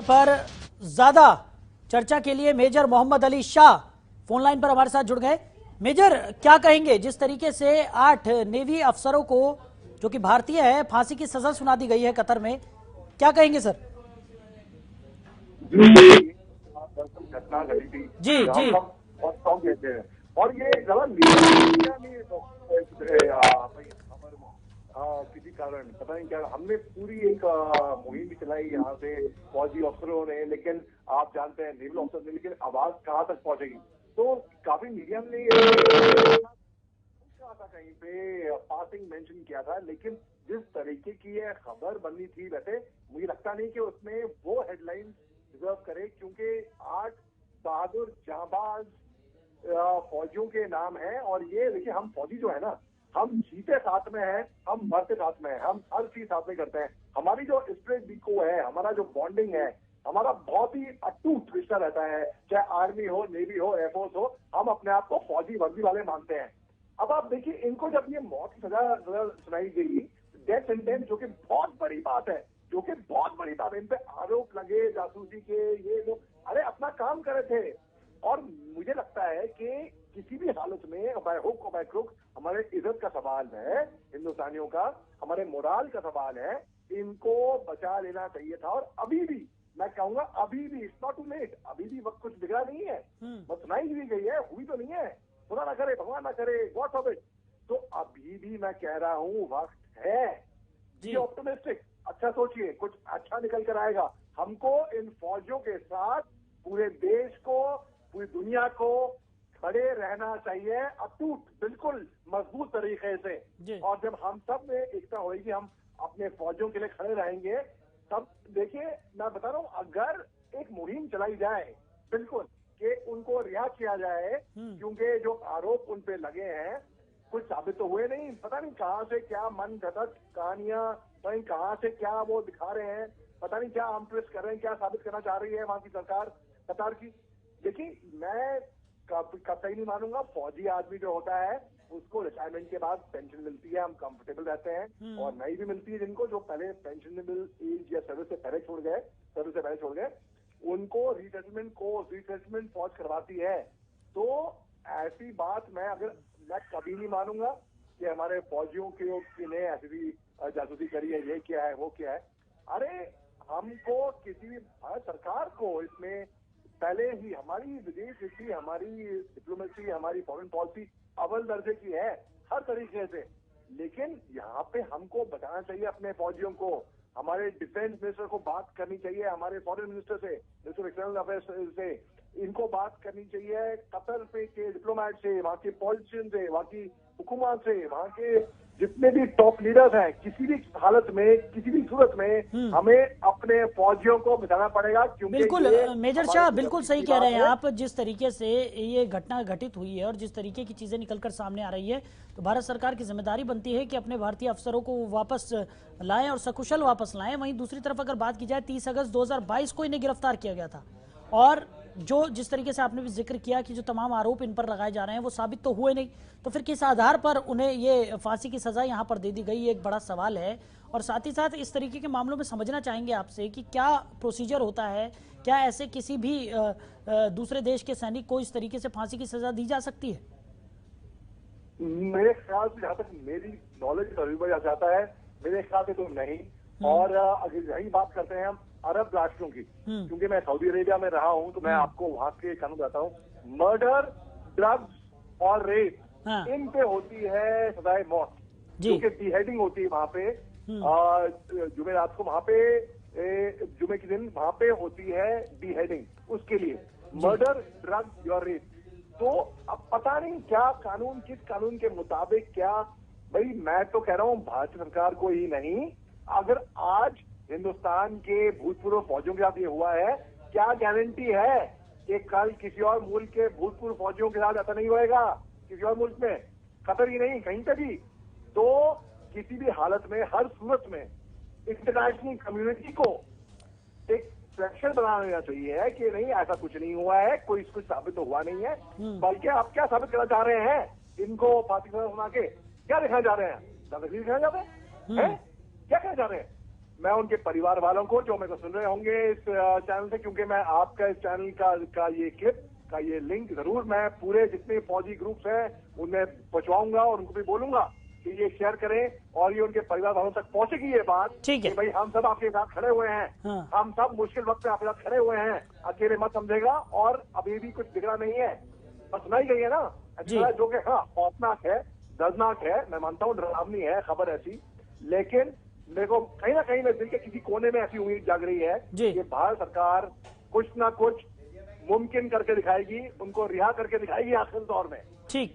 पर ज्यादा चर्चा के लिए major Mohammad Ali Shah phone line पर हमारे साथ जुड़ गए। मेजर, क्या कहेंगे जिस तरीके से 8 नेवी अफसरों को जो कि भारतीय है फांसी की सजा सुना दी गई है कतर में, क्या कहेंगे सर? दरअसल घटना घटी थी जी जी बहुत शौक लेते हैं और ये जरा मीडिया में खबर किसी कारण पता नहीं क्या हमने पूरी एक मुहिम भी चलाई यहाँ से फौजी अफसरों ने, लेकिन आप जानते हैं नेवल अफसर ने, लेकिन आवाज कहाँ तक पहुंचेगी। तो काफी मीडिया ने था कहीं पे पासिंग मेंशन किया था, लेकिन जिस तरीके की ये खबर बननी थी वैसे मुझे लगता नहीं कि उसमें वो हेडलाइन डिजर्व करे, क्योंकि 8 बहादुर जांबाज फौजियों के नाम है। और ये देखिए, हम फौजी जो है ना, हम जीते साथ में हैं, हम मरते साथ में हैं, हम हर चीज साथ में करते हैं। हमारी जो स्पिरिट बिको है, हमारा जो बॉन्डिंग है, हमारा बहुत ही अटूट रिश्ता रहता है, चाहे आर्मी हो, नेवी हो, एयरफोर्स हो, हम अपने आप को फौजी वर्दी वाले मानते हैं। अब आप देखिए, इनको जब ये मौत की सजा सुनाई गई, डेथ सेंटेंस, जो कि बहुत बड़ी बात है, जो कि बहुत बड़ी बात है, इन पे आरोप लगे जासूसी के, ये वो, अरे अपना काम करे थे। और मुझे लगता है कि किसी भी हालत में बाय हुक और बाय क्रुक हमारे इज्जत का सवाल है, हिंदुस्तानियों का, हमारे मोराल का सवाल है, इनको बचा लेना चाहिए था। और अभी भी मैं कहूंगा, अभी भी इट्स नॉट टू लेट, अभी भी वक्त कुछ बिगड़ा नहीं है, बस सुनाई भी गई है, हुई तो नहीं है, खुदा ना करे, भगवान ना करे, गॉड फॉरबिड। तो अभी भी मैं कह रहा हूं वक्त है, बी ऑप्टिमिस्टिक, अच्छा सोचिए, कुछ अच्छा निकल कर आएगा। हमको इन फौजियों के साथ पूरे देश को, पूरी दुनिया को खड़े रहना चाहिए, अटूट, बिल्कुल मजबूत तरीके से। और जब हम सब में एकता होगी, हम अपने फौजियों के लिए खड़े रहेंगे, तब देखिए, मैं बता रहा हूं, अगर एक मुहिम चलाई जाए बिल्कुल कि उनको रिहा किया जाए, क्योंकि जो आरोप उन पे लगे हैं कुछ साबित तो हुए नहीं, पता नहीं कहां से क्या मन घटक कहानियां, पता नहीं कहां से क्या वो दिखा रहे हैं, पता नहीं क्या हम ट्विस्ट कर रहे हैं, क्या साबित करना चाह रही है वहां की सरकार कतार की। देखिए, मैं कतई नहीं मानूंगा, फौजी आदमी जो होता है उसको रिटायरमेंट के बाद पेंशन मिलती है, हम कंफर्टेबल रहते हैं, और नई भी मिलती है जिनको, जो पहले पेंशनेबल एज या सर्विस से पहले छोड़ गए, उनको रिसेटलमेंट फौज करवाती है। तो ऐसी बात मैं कभी नहीं मानूंगा कि हमारे फौजियों के ने ऐसी भी जासूसी करी है, ये क्या है, वो क्या है। अरे हमको किसी भी सरकार को इसमें पहले ही हमारी विदेश नीति, हमारी डिप्लोमेसी, हमारी फॉरेन पॉलिसी अव्वल दर्जे की है हर तरीके से, लेकिन यहाँ पे हमको बताना चाहिए अपने फौजियों को, हमारे डिफेंस मिनिस्टर को बात करनी चाहिए, हमारे फॉरेन मिनिस्टर से, मिनिस्टर ऑफ एक्सटर्नल अफेयर्स से, इनको बात करनी चाहिए कतर पे के डिप्लोमेट से, वहाँ के पॉलिटिशियन से, वहाँ की हुकूमत से, वहाँ के जितने भी टॉप लीडर्स हैं, किसी भी हालत में, किसी भी सूरत में हमें अपने फौजियों को बताना पड़ेगा। क्योंकि बिल्कुल मेजर शाह, बिल्कुल सही कह रहे हैं आप। जिस तरीके से ये घटना घटित हुई है और जिस तरीके की चीजें निकलकर सामने आ रही है, तो भारत सरकार की जिम्मेदारी बनती है कि अपने भारतीय अफसरों को वापस लाएं और सकुशल वापस लाएं। वहीं दूसरी तरफ अगर बात की जाए, 30 अगस्त 2022 को इन्हें गिरफ्तार किया गया था, और जो जिस तरीके से आपने भी जिक्र किया कि जो तमाम आरोप इन पर लगाए जा रहे हैं वो साबित तो हुए नहीं, तो फिर किस आधार पर उन्हें ये फांसी की सजा यहां पर दे दी गई, ये एक बड़ा सवाल है। और साथ ही साथ इस तरीके के मामलों में समझना चाहेंगे आपसे कि क्या प्रोसीजर होता है, क्या ऐसे किसी भी दूसरे देश के सैनिक को इस तरीके से फांसी की सजा दी जा सकती है? मेरे ख्याल से, जहां तक मेरी नॉलेज का जाता है, मेरे ख्याल से तो नहीं। और अगर यही बात करते हैं हम अरब राष्ट्रों की, क्योंकि मैं सऊदी अरेबिया में रहा हूं, तो मैं आपको वहां के कानून बताता हूँ। मर्डर, ड्रग्स और रेप, इन पे होती है सजाए मौत, क्योंकि बीहेडिंग होती है वहां पे। जुमेरात को वहां पे, जुमे के दिन वहां पे होती है बीहेडिंग, उसके लिए मर्डर, ड्रग्स और रेप। तो अब पता नहीं क्या कानून, किस कानून के मुताबिक क्या, भाई मैं तो कह रहा हूं भारत सरकार को ही नहीं, अगर आज हिंदुस्तान के भूतपूर्व फौजियों के साथ ये हुआ है, क्या गारंटी है कि कल किसी और मुल्क के भूतपूर्व फौजियों के साथ ऐसा नहीं होएगा, किसी और मुल्क में, कतर ही नहीं कहीं पे भी। तो किसी भी हालत में, हर सूरत में इंटरनेशनल कम्युनिटी को एक प्रेशर बना लेना चाहिए कि नहीं, ऐसा कुछ नहीं हुआ है, कोई कुछ साबित तो हुआ नहीं है, बल्कि आप क्या साबित करना चाह रहे हैं, इनको फांसी सजा सुना के क्या दिखाना चाह रहे हैं, दादागिरी दिखाना चाहते हैं, क्या कहना चाह रहे हैं? मैं उनके परिवार वालों को, जो मेरे को सुन रहे होंगे इस चैनल से, क्योंकि मैं आपका इस चैनल का ये क्लिप का ये लिंक जरूर मैं पूरे जितने फौजी ग्रुप्स हैं उनमें पहुंचवाऊंगा और उनको भी बोलूंगा कि ये शेयर करें और ये उनके परिवार वालों तक पहुंचेगी ये बात। ठीक है। कि भाई हम सब आपके साथ खड़े हुए हैं। हाँ। हम सब मुश्किल वक्त में आपके साथ खड़े हुए हैं, अकेले मत समझेगा। और अभी भी कुछ बिगड़ा नहीं है, बस सुनाई गई है ना जी। जो कि हाँ खौफनाक है, दर्दनाक है, मैं मानता हूँ डरावनी है खबर ऐसी, लेकिन मेरे को कहीं ना कहीं दिल के किसी कोने में ऐसी उम्मीद जाग रही है कि भारत सरकार कुछ ना कुछ मुमकिन करके दिखाएगी, उनको रिहा करके दिखाएगी आखिरी दौर में। ठीक,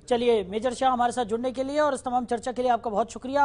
चलिए मेजर शाह हमारे साथ जुड़ने के लिए और इस तमाम चर्चा के लिए आपका बहुत शुक्रिया।